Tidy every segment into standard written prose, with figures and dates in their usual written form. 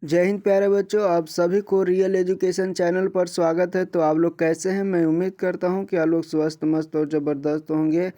जय हिंद प्यारे बच्चों, आप सभी को रियल एजुकेशन चैनल पर स्वागत है। तो आप लोग कैसे हैं? मैं उम्मीद करता हूं कि आप लोग स्वस्थ मस्त और ज़बरदस्त होंगे।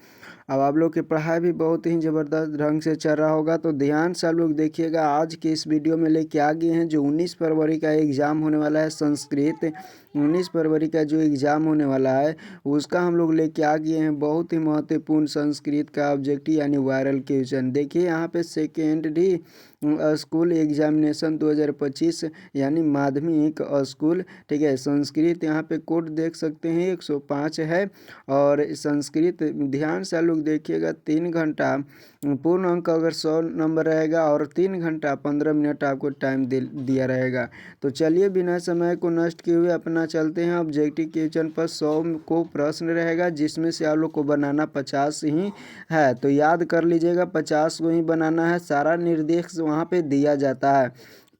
अब आप लोग की पढ़ाई भी बहुत ही ज़बरदस्त ढंग से चल रहा होगा। तो ध्यान से आप लोग देखिएगा, आज के इस वीडियो में लेके आ गए हैं जो 19 फरवरी का एग्ज़ाम होने वाला है संस्कृत। 19 फरवरी का जो एग्ज़ाम होने वाला है उसका हम लोग लेके आ गए हैं बहुत ही महत्वपूर्ण संस्कृत का ऑब्जेक्टिव यानी वायरल क्वेश्चन। देखिए यहाँ पे सेकेंडरी स्कूल एग्जामिनेशन 2025 यानी माध्यमिक स्कूल, ठीक है। संस्कृत यहाँ पे कोड देख सकते हैं 105 है। और संस्कृत ध्यान से लोग देखिएगा, 3 घंटा पूर्ण अंक अगर 100 नंबर रहेगा और 3 घंटा 15 मिनट आपको टाइम दिया रहेगा। तो चलिए बिना समय को नष्ट किए हुए अपना चलते हैं ऑब्जेक्टिव क्वेश्चन पर। 100 को प्रश्न रहेगा जिसमें से आप लोग को बनाना 50 ही है। तो याद कर लीजिएगा 50 को ही बनाना है। सारा निर्देश वहाँ पे दिया जाता है,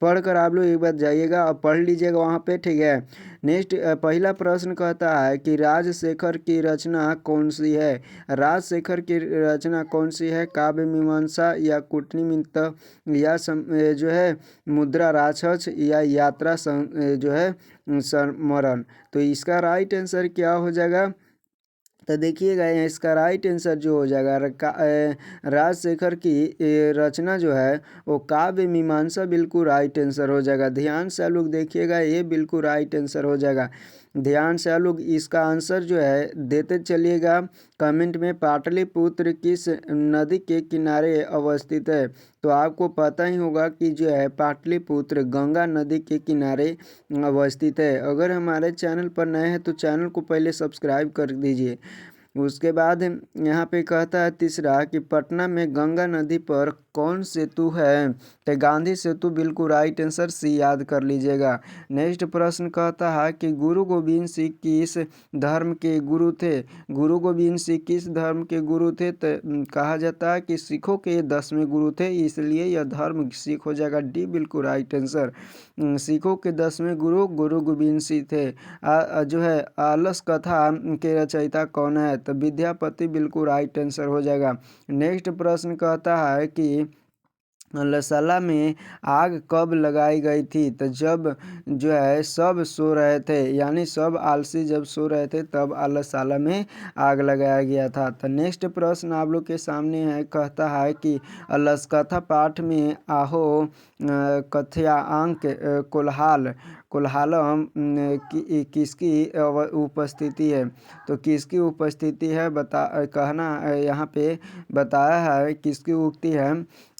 पढ़कर आप लोग एक बार जाइएगा और पढ़ लीजिएगा वहाँ पे, ठीक है। नेक्स्ट पहला प्रश्न कहता है कि राजशेखर की रचना कौन सी है। राजशेखर की रचना कौन सी है? काव्य मीमांसा या कूटनीति या जो है मुद्रा राक्षस या यात्रा जो है स्मरण। तो इसका राइट आंसर क्या हो जाएगा? तो देखिएगा इसका राइट आंसर जो हो जाएगा राजशेखर की रचना जो है वो काव्य मीमांसा, बिल्कुल राइट आंसर हो जाएगा। ध्यान से आप लोग देखिएगा, ये बिल्कुल राइट आंसर हो जाएगा। ध्यान से आप लोग इसका आंसर जो है देते चलिएगा कमेंट में। पाटलिपुत्र किस नदी के किनारे अवस्थित है? तो आपको पता ही होगा कि जो है पाटलिपुत्र गंगा नदी के किनारे अवस्थित है। अगर हमारे चैनल पर नए हैं तो चैनल को पहले सब्सक्राइब कर दीजिए। उसके बाद यहाँ पे कहता है तीसरा कि पटना में गंगा नदी पर कौन सेतु है? तो गांधी सेतु, बिल्कुल राइट आंसर, सी याद कर लीजिएगा। नेक्स्ट प्रश्न कहता है कि गुरु गोविंद सिंह किस धर्म के गुरु थे? गुरु गोविंद सिंह किस धर्म के गुरु थे? तो कहा जाता है कि सिखों के 10वें गुरु थे, इसलिए यह धर्म सिख हो जाएगा। डी बिल्कुल राइट आंसर। सिखों के 10वें गुरु गुरु गोविंद सिंह थे। जो है आलस कथा के रचयिता कौन है? तो विद्यापति, बिल्कुल राइट आंसर हो जाएगा। नेक्स्ट प्रश्न कहता है कि लसाला में आग कब लगाई गई थी? तो जब जो है सब सो रहे थे, यानी सब आलसी जब सो रहे थे तब लसाला में आग लगाया गया था। तो नेक्स्ट प्रश्न आप लोग के सामने है, कहता है कि लसकथा पाठ में आहो कथ्यांक कोल्हाल कोल्हालम किसकी उपस्थिति है? तो किसकी उपस्थिति है कहना यहाँ पे बताया है, किसकी उक्ति है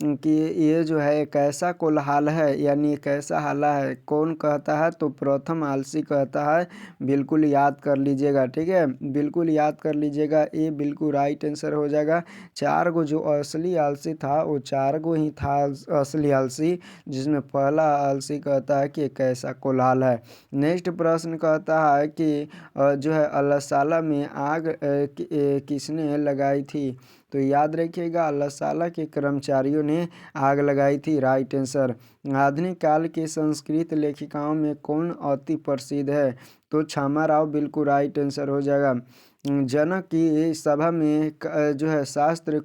कि ये जो है एक ऐसा कोल्हाल है, यानी एक ऐसा हाला है। कौन कहता है? तो प्रथम आलसी कहता है। बिल्कुल याद कर लीजिएगा, ठीक है, बिल्कुल याद कर लीजिएगा, ये बिल्कुल राइट आंसर हो जाएगा। 4 गो जो असली आलसी था वो 4 गो ही था असली आलसी, जिसमें पहला आलसी कहता है कि एक ऐसा कोल्हाल है। नेक्स्ट प्रश्न कहता है कि जो है अलसाला में आग किसने लगाई थी? तो याद रखिएगा अलसाला के कर्मचारियों ने आग लगाई थी, राइट आंसर। आधुनिक काल के संस्कृत लेखिकाओं में कौन अति प्रसिद्ध है? तो क्षमा राव, बिल्कुल राइट आंसर हो जाएगा। जनक की सभा में जो है शास्त्र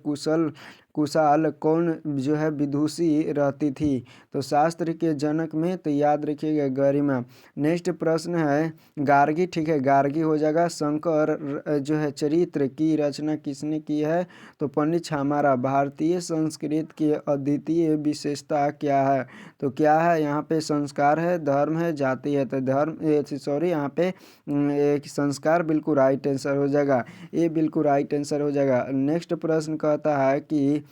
कुशाल कौन जो है विदुषी रहती थी? तो शास्त्र के जनक में तो याद रखिएगा गरिमा। नेक्स्ट प्रश्न है गार्गी, ठीक है, गार्गी हो जाएगा। शंकर जो है चरित्र की रचना किसने की है? तो पंडित छामारा। भारतीय संस्कृत की अद्वितीय विशेषता क्या है? तो क्या है यहाँ पे? संस्कार है, धर्म है, जाति है। तो धर्म सॉरी यहाँ पे एक संस्कार, बिल्कुल राइट आंसर हो जाएगा, ये बिल्कुल राइट आंसर हो जाएगा। नेक्स्ट प्रश्न कहता है कि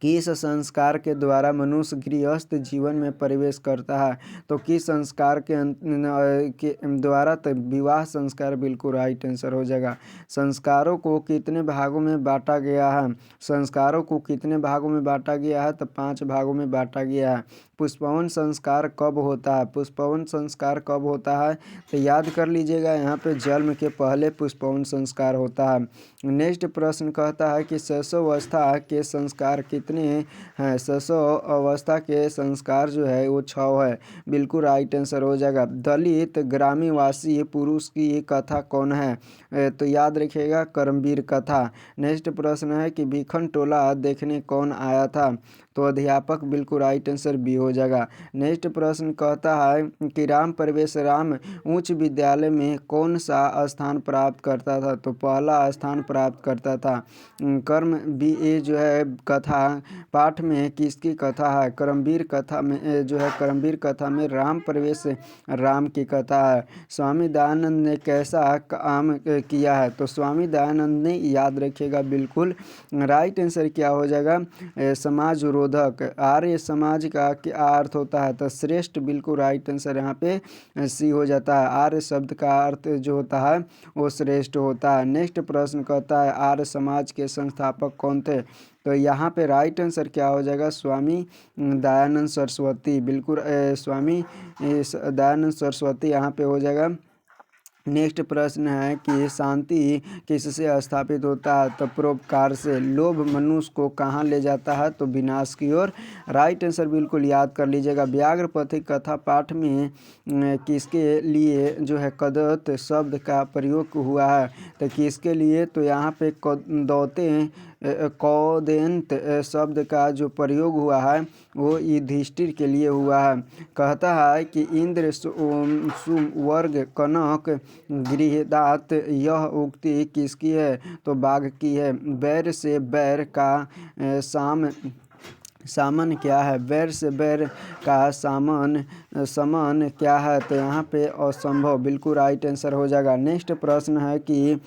किस संस्कार के द्वारा मनुष्य गृहस्थ जीवन में प्रवेश करता है? तो किस संस्कार के द्वारा? तो विवाह संस्कार, बिल्कुल राइट आंसर हो जाएगा। संस्कारों को कितने भागों में बांटा गया है? संस्कारों को कितने भागों में बांटा गया है? तो 5 भागों में बांटा गया है। पुष्पवन संस्कार कब होता है? पुष्पवन संस्कार कब होता है? तो याद कर लीजिएगा, यहाँ पे जन्म के पहले पुष्पवन संस्कार होता है। नेक्स्ट प्रश्न कहता है कि शैशवावस्था के संस्कार कितने हैं? शैशवावस्था के संस्कार जो है वो 6 है, बिल्कुल राइट आंसर हो जाएगा। दलित ग्रामीणवासी पुरुष की कथा कौन है? तो याद रखिएगा कर्मवीर कथा। नेक्स्ट प्रश्न है कि भीखन टोला देखने कौन आया था? तो अध्यापक बिल्कुल राइट आंसर बी हो जाएगा। नेक्स्ट प्रश्न कहता है कि राम प्रवेश राम उच्च विद्यालय में कौन सा स्थान प्राप्त करता था, तो पहला स्थान प्राप्त करता था। कर्म बी ए जो है कथा पाठ में किसकी कथा है, करमवीर कथा में जो है करमवीर कथा में राम प्रवेश राम की कथा है। स्वामी दयानंद ने कैसा काम किया है, तो स्वामी दयानंद ने, याद रखिएगा बिल्कुल राइट आंसर क्या हो जाएगा, समाज रोधक। आर्य समाज का क्या अर्थ होता है, तो श्रेष्ठ, बिल्कुल राइट आंसर यहाँ पे सी हो जाता है। आर्य शब्द का अर्थ जो होता है वो श्रेष्ठ होता है। नेक्स्ट प्रश्न कहता है आर्य समाज के संस्थापक कौन थे, तो यहाँ पे राइट आंसर क्या हो जाएगा, स्वामी दयानंद सरस्वती, बिल्कुल स्वामी दयानंद सरस्वती यहाँ पे हो जाएगा। नेक्स्ट प्रश्न है कि शांति किससे स्थापित होता है, तो परोपकार से। लोभ मनुष्य को कहाँ ले जाता है, तो विनाश की ओर। राइट आंसर बिल्कुल याद कर लीजिएगा। व्याघ्र पथिक कथा पाठ में किसके लिए जो है कदत शब्द का प्रयोग हुआ है, तो किसके लिए, तो यहाँ पे दौते कौदेंत शब्द का जो प्रयोग हुआ है वो युधिष्ठिर के लिए हुआ है। कहता है कि इंद्र सुवर्ग कनक गृहदात, यह उक्ति किसकी है, तो बाघ की है। बैर से बैर का सामन क्या है, बैर से बैर का समन क्या है, तो यहाँ पे असंभव, बिल्कुल राइट आंसर हो जाएगा। नेक्स्ट प्रश्न है कि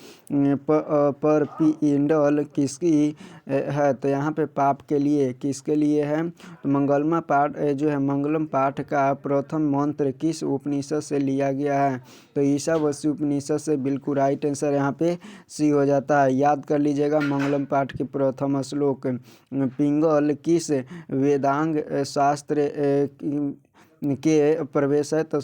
परपिंडल किसकी है, तो यहाँ पे पाप के लिए, किसके लिए है, तो मंगलम पाठ जो है मंगलम पाठ का प्रथम मंत्र किस उपनिषद से लिया गया है, तो ईशावास्य उपनिषद से, बिल्कुल राइट आंसर यहाँ पे सी हो जाता है। याद कर लीजिएगा मंगलम पाठ के प्रथम श्लोक। पिंगल किस वेदांग शास्त्र के प्रवेश है, तो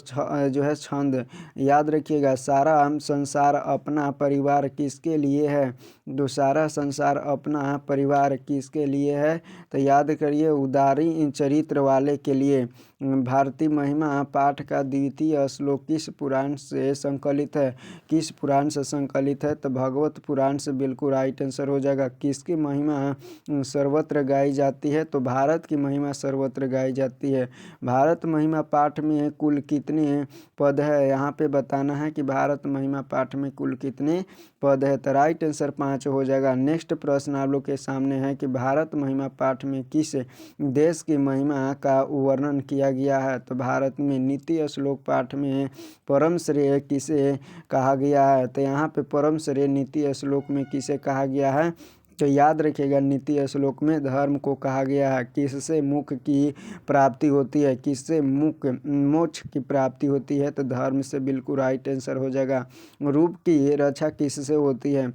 जो है छंद। याद रखिएगा सारा संसार अपना परिवार किसके लिए है, तो सारा संसार अपना परिवार किसके लिए है, तो याद करिए उदारी चरित्र वाले के लिए। भारतीय महिमा पाठ का द्वितीय श्लोक किस पुराण से संकलित है, किस पुराण से संकलित है, तो भगवत पुराण से, बिल्कुल राइट आंसर हो जाएगा। किसकी महिमा सर्वत्र गाई जाती है, तो भारत की महिमा सर्वत्र गाई जाती है। भारत महिमा पाठ में कुल कितने पद है, यहाँ पे बताना है कि भारत महिमा पाठ में कुल कितने पद है, तो राइट आंसर 5 हो जाएगा। नेक्स्ट प्रश्न आप लोग के सामने है कि भारत महिमा पाठ में किस देश की महिमा का वर्णन किया गया है, तो भारत में। नीति श्लोक पाठ में परम श्रेय किसे कहा गया है, तो यहाँ पे परम श्रेय नीति श्लोक में किसे कहा गया है, तो याद रखिएगा नीति श्लोक में धर्म को कहा गया है। किससे मुख की प्राप्ति होती है, किससे मोक्ष की प्राप्ति होती है, तो धर्म से, बिल्कुल राइट आंसर हो जाएगा। रूप की रक्षा किससे होती है,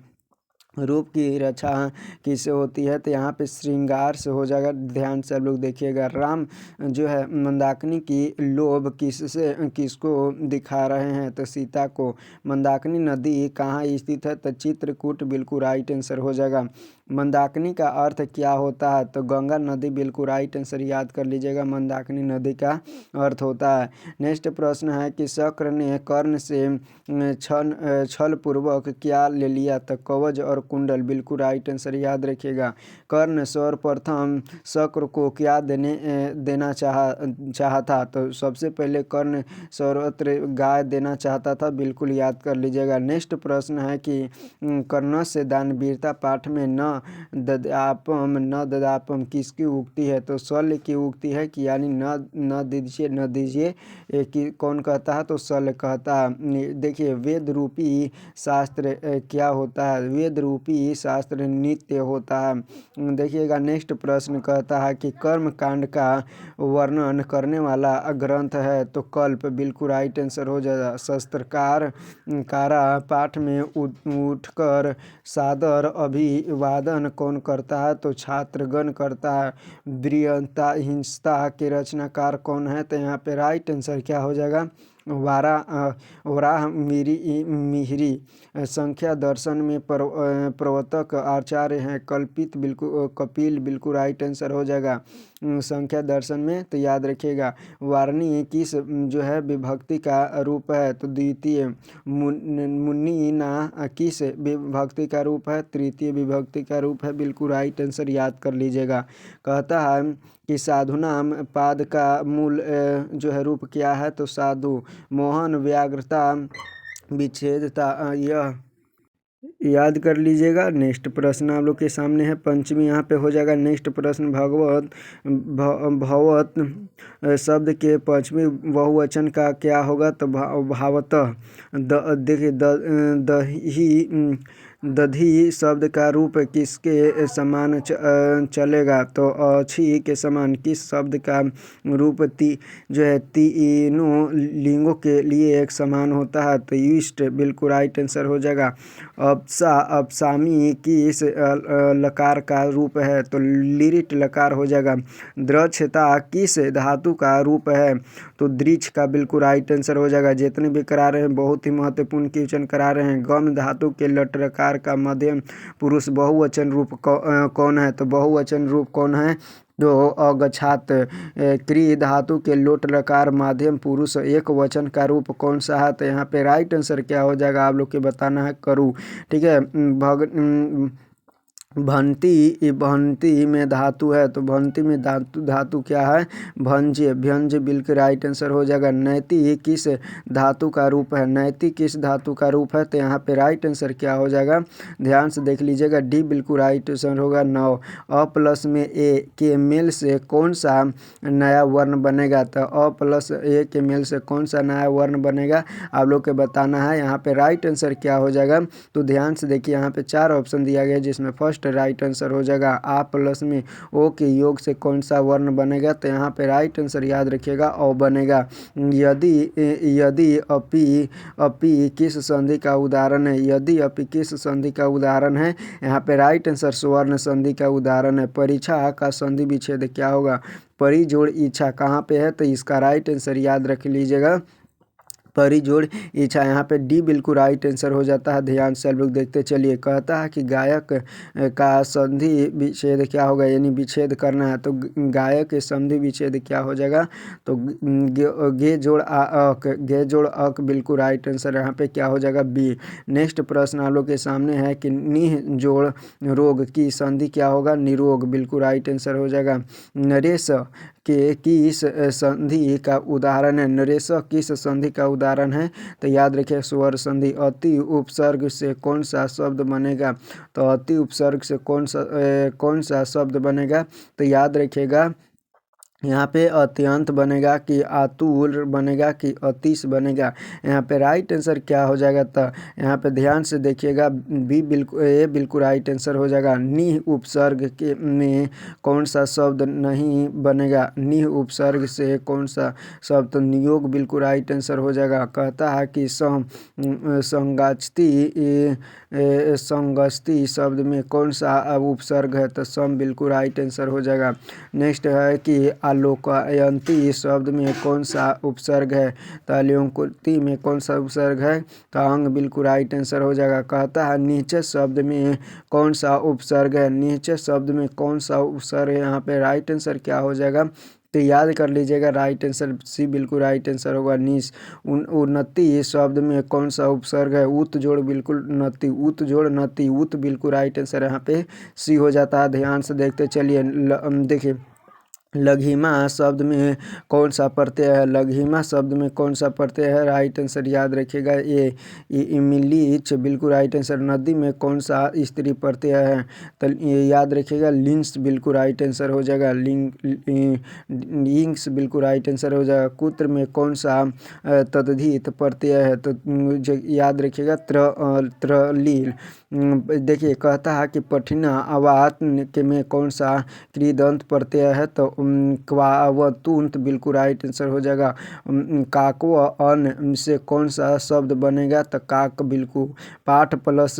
रूप की रक्षा किससे होती है, तो यहाँ पे श्रृंगार से हो जाएगा। ध्यान से आप लोग देखिएगा। राम जो है मंदाकिनी की लोभ किसको दिखा रहे हैं, तो सीता को। मंदाकिनी नदी कहाँ स्थित है, तो चित्रकूट, बिल्कुल राइट आंसर हो जाएगा। मंदाकिनी का अर्थ क्या होता है, तो गंगा नदी, बिल्कुल राइट आंसर याद कर लीजिएगा। मंदाकिनी नदी का अर्थ होता है। नेक्स्ट प्रश्न है कि शक्र ने कर्ण से छल पूर्वक क्या ले लिया, तो कवच और कुंडल, बिल्कुल राइट आंसर याद रखिएगा। कर्ण सर्वप्रथम शक्र को क्या देना चाहा था, तो सबसे पहले कर्ण सर्वत्र गाय देना चाहता था, बिल्कुल याद कर लीजिएगा। नेक्स्ट प्रश्न है कि कर्ण से दानवीरता पाठ में न ददापम किसकी उक्ति है, तो शल्य की उक्ति है कि यानी न दीजिए कि कौन कहता है, तो शल्य कहता है। देखिए वेद रूपी शास्त्र क्या होता है, वेद रूपी शास्त्र नित्य होता है। देखिएगा नेक्स्ट प्रश्न कहता है कि कर्म कांड का वर्णन करने वाला ग्रंथ है, तो कल्प, बिल्कुल राइट आंसर हो जाएगा। शस्त्रकार कारा पाठ में उठकर सादर अभिवादन कौन करता है, तो छात्रगण करता है। वृयंता हिंसता के रचनाकार कौन है, तो यहाँ पे राइट आंसर क्या हो जाएगा, वराह मिहिरी। संख्या दर्शन में प्रवर्तक आचार्य हैं कपिल, बिल्कुल राइट आंसर हो जाएगा संख्या दर्शन में, तो याद रखिएगा। वारणी किस जो है विभक्ति का रूप है, तो द्वितीय। मुन्नी ना किस विभक्ति का रूप है, तृतीय विभक्ति का रूप है, बिल्कुल राइट आंसर याद कर लीजिएगा। कहता है कि साधुनाम पाद का मूल जो है रूप क्या है, तो साधु। मोहन व्याघ्रता विच्छेदता, यह याद कर लीजिएगा। नेक्स्ट प्रश्न आप लोग के सामने है पंचमी, यहाँ पे हो जाएगा नेक्स्ट प्रश्न भवत शब्द के पंचमी बहुवचन का क्या होगा, तो भावतः। देखिए दही दधी शब्द का रूप किसके समान चलेगा, तो अच्छी के समान। किस शब्द का रूप जो है तीनों लिंगों के लिए एक समान होता है, तो ईस्ट बिल्कुल राइट आंसर हो जाएगा। अपसामी किस लकार का रूप है, तो लिरिट लकार हो जाएगा। द्रक्षता किस धातु का रूप है, तो दृक्ष का बिल्कुल राइट आंसर हो जाएगा। जितने भी करा रहे हैं बहुत ही महत्वपूर्ण क्वेश्चन करा रहे हैं। गम धातु के लटकार का मध्यम पुरुष बहुवचन रूप कौन है, तो बहुवचन रूप कौन है, जो अगछात। क्री धातु के लोट लकार माध्यम पुरुष एक वचन का रूप कौन सा है, तो यहाँ पे राइट आंसर क्या हो जाएगा आप लोग के बताना है, करू। ठीक है। भंती में धातु है, तो भंती में धातु क्या है, भंज्य। व्यंज बिल्कुल राइट आंसर हो जाएगा। नैति किस धातु का रूप है, नैति किस धातु का रूप है, तो यहाँ पे राइट आंसर क्या हो जाएगा, ध्यान से देख लीजिएगा। डी बिल्कुल राइट आंसर होगा। 9 अ प्लस में ए के मेल से कौन सा नया वर्ण बनेगा, तो अ प्लस ए के मेल से कौन सा नया वर्ण बनेगा आप लोग के बताना है। यहाँ पे राइट आंसर क्या हो जाएगा, तो ध्यान से देखिए यहाँ पे 4 ऑप्शन दिया गया है, जिसमें फर्स्ट राइट आंसर हो जाएगा। आ प्लस में ओ के योग से कौन सा वर्ण बनेगा, तो यहाँ पे राइट आंसर याद रखिएगा ओ बनेगा। यदि अपि किस संधि का उदाहरण है, यदि अपि किस संधि का उदाहरण है, यहाँ पे राइट आंसर स्वर्ण संधि का उदाहरण है। परीक्षा का संधि विच्छेद क्या होगा, परि जोड़ इच्छा कहाँ पे है, तो इसका राइट आंसर याद रख लीजिएगा, परिजोड़ इच्छा। यहाँ पे डी बिल्कुल राइट आंसर हो जाता है। ध्यान से लोग देखते चलिए। कहता है कि गायक का संधि विच्छेद क्या होगा, यानी विच्छेद करना है, तो गायक के संधि विच्छेद क्या हो जाएगा, तो गे जोड़ अक, गे जोड़ अक बिल्कुल राइट आंसर। यहाँ पे क्या हो जाएगा, बी। नेक्स्ट प्रश्न आप लोग के सामने है कि निह जोड़ रोग की संधि क्या होगा, निरोग बिल्कुल राइट आंसर हो जाएगा। नरेश के किस संधि का उदाहरण है, नरेश किस संधि का उदाहरण है, तो याद रखिए स्वर संधि। अति उपसर्ग से कौन सा शब्द बनेगा, तो अति उपसर्ग से कौन सा शब्द बनेगा, तो याद रखिएगा यहाँ पे अत्यंत बनेगा कि आतुर बनेगा कि अतिश बनेगा। यहाँ पे राइट आंसर क्या हो जाएगा, तो यहाँ पे ध्यान से देखिएगा बी बिल्कुल ए बिल्कुल राइट आंसर हो जाएगा। निह उपसर्ग के में कौन सा शब्द नहीं बनेगा, निह उपसर्ग से कौन सा शब्द, तो नियोग बिल्कुल राइट आंसर हो जाएगा। कहता है कि संगस्ती शब्द में कौन सा उपसर्ग है, तो सम बिल्कुल राइट आंसर हो जाएगा। नेक्स्ट है कि आलोकयंती शब्द में कौन सा उपसर्ग है, तो आलोकयंती में कौन सा उपसर्ग है, तो अंग बिल्कुल राइट आंसर हो जाएगा। कहता है नीचे शब्द में कौन सा उपसर्ग है, नीचे शब्द में कौन सा उपसर्ग है, यहाँ पे राइट आंसर क्या हो जाएगा, तो याद कर लीजिएगा राइट आंसर सी बिल्कुल राइट आंसर होगा। नीस उन्नति शब्द में कौन सा उपसर्ग है, उत जोड़ बिल्कुल नति, उत जोड़ नति, उत बिल्कुल राइट आंसर यहाँ पे सी हो जाता है। ध्यान से देखते चलिए। देखिए लघिमा शब्द में कौन सा प्रत्यय है, लघिमा शब्द में कौन सा प्रत्यय है, राइट आंसर याद रखिएगा ए इमलीच बिल्कुल राइट आंसर। नदी में कौन सा स्त्री प्रत्यय है, तो ये याद रखिएगा लिंक्स बिल्कुल राइट आंसर हो जाएगा। लिंक्स बिल्कुल राइट आंसर हो जाएगा। कुत्र में कौन सा तद्धित प्रत्यय है, तो याद रखिएगा त्रलील। देखिए कहता है कि पठिना अवात के में कौन सा कृदंत प्रत्यय है, तो क्वावतुंत बिल्कुल राइट आंसर हो जाएगा। काको अन से कौन सा शब्द बनेगा, तो काक बिल्कुल। पाठ प्लस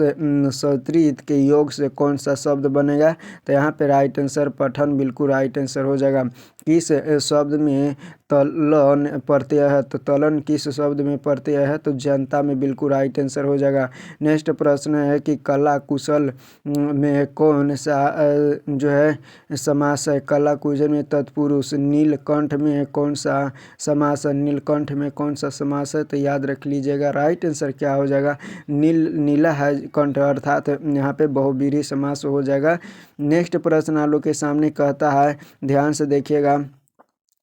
सत्रित के योग से कौन सा शब्द बनेगा, तो यहाँ पे राइट आंसर पठन बिल्कुल राइट आंसर हो जाएगा। किस शब्द में तलन प्रत्यय है? तो तलन किस शब्द में प्रत्यय है? तो जनता में बिल्कुल राइट आंसर हो जाएगा। नेक्स्ट प्रश्न है कि कला कुशल में कौन सा जो है समास है? कला कुशल में तत्पुरुष। नीलकंठ में कौन सा समास है? नीलकंठ में कौन सा समास है? तो याद रख लीजिएगा, राइट आंसर क्या हो जाएगा? नीला है कंठ, अर्थात यहाँ पे बहुव्रीहि समास हो जाएगा। नेक्स्ट प्रश्न आप लोग के सामने कहता है, ध्यान से देखिएगा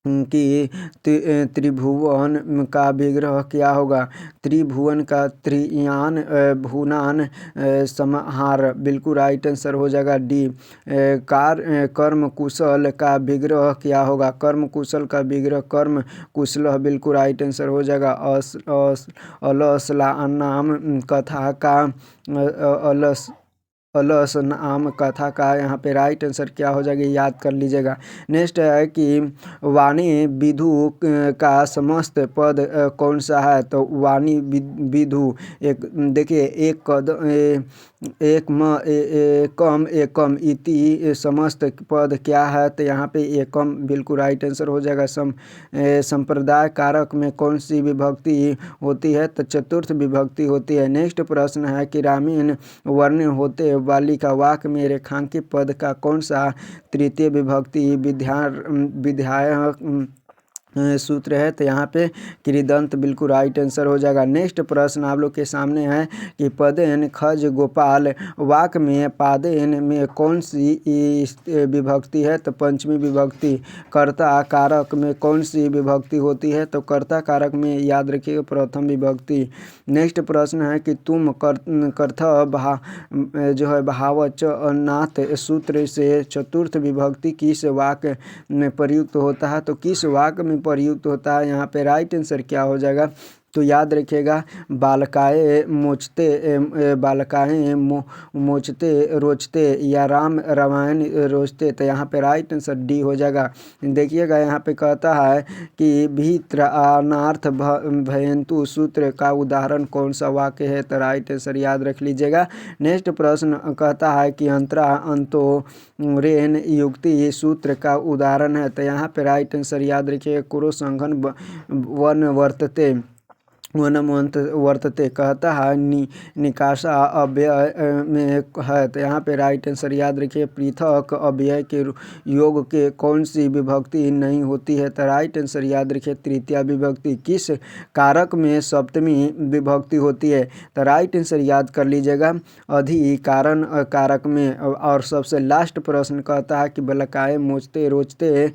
कि त्रिभुवन का विग्रह क्या होगा? त्रिभुवन का त्रियान भुनान समाहार, बिल्कुल राइट आंसर हो जाएगा डी। कर्म कुशल का विग्रह क्या होगा? कर्म कुशल का विग्रह कर्म कुशल, बिल्कुल राइट आंसर हो जाएगा। अलस नाम कथा का अलस नाम कथा का यहाँ पे राइट आंसर क्या हो जाएगा? याद कर लीजिएगा। नेक्स्ट है कि वाणी विधु का समस्त पद कौन सा है? तो वाणी विधु एक देखिए, एक कद एकम एकम इति समस्त पद क्या है? तो यहाँ पे एकम बिल्कुल राइट आंसर हो जाएगा। संप्रदाय कारक में कौन सी विभक्ति होती है? तो चतुर्थ विभक्ति होती है। नेक्स्ट प्रश्न है कि रामीण वर्ण होते वाली का वाक्य में रेखांकित पद का कौन सा तृतीय विभक्ति विधायक सूत्र है? तो यहाँ पे कृदंत बिल्कुल राइट आंसर हो जाएगा। नेक्स्ट प्रश्न आप लोग के सामने है कि पदेन खज गोपाल वाक्य में पादेन में कौन सी विभक्ति है? तो पंचमी विभक्ति। कर्ता कारक में कौन सी विभक्ति होती है? तो कर्ता कारक में याद रखिएगा प्रथम विभक्ति। नेक्स्ट प्रश्न है कि तुम कर्थ जो है भावच नाथ सूत्र से चतुर्थ विभक्ति किस वाक्य में प्रयुक्त होता है? तो किस वाक्य में प्रयुक्त होता है? यहाँ पे राइट आंसर क्या हो जाएगा? तो याद रखिएगा, बालकाए मोचते रोचते या राम रामायण रोचते। तो यहाँ पे राइट आंसर डी हो जाएगा। देखिएगा यहाँ पे कहता है कि भित्रानार्थ भयंतु सूत्र का उदाहरण कौन सा वाक्य है? तो राइट आंसर याद रख लीजिएगा। नेक्स्ट प्रश्न कहता है कि अंतरा अंतो रेन युक्ति सूत्र का उदाहरण है। तो यहाँ पे राइट आंसर याद रखिए, कुरो संघन वन वर्तते कहता है निकासा अव्यय में है। तो यहाँ पे राइट आंसर याद रखिए, पृथक अव्यय के योग के कौन सी विभक्ति नहीं होती है? तो राइट आंसर याद रखिए तृतीया विभक्ति। किस कारक में सप्तमी विभक्ति होती है? तो राइट आंसर याद कर लीजिएगा अधिकारण कारक में। और सबसे लास्ट प्रश्न कहता है कि बलकाए मोचते रोचते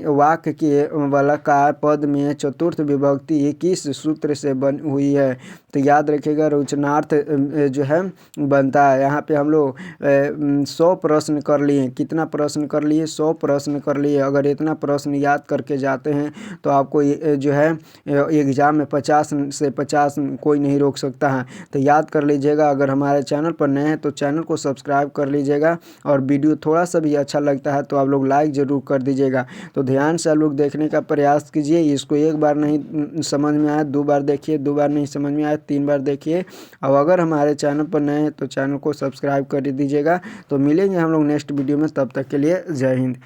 वाक्य के बलकाय पद में चतुर्थ विभक्ति किस सूत्र से बन हुई है? तो याद रखिएगा रोचनार्थ जो है बनता है। यहाँ पे हम लोग 100 प्रश्न कर लिए। कितना प्रश्न कर लिए? 100 प्रश्न कर लिए। अगर इतना प्रश्न याद करके जाते हैं तो आपको जो है एग्ज़ाम में 50 से 50 कोई नहीं रोक सकता है। तो याद कर लीजिएगा। अगर हमारे चैनल पर नए हैं तो चैनल को सब्सक्राइब कर लीजिएगा, और वीडियो थोड़ा सा भी अच्छा लगता है तो आप लोग लाइक ज़रूर कर दीजिएगा। तो ध्यान से आप लोग देखने का प्रयास कीजिए। इसको एक बार नहीं समझ में आया 2 बार देखिए, 2 बार नहीं समझ में आया 3 बार देखिए। और अगर हमारे चैनल पर नए हैं तो चैनल को सब्सक्राइब कर दीजिएगा। तो मिलेंगे हम लोग नेक्स्ट वीडियो में, तब तक के लिए जय हिंद।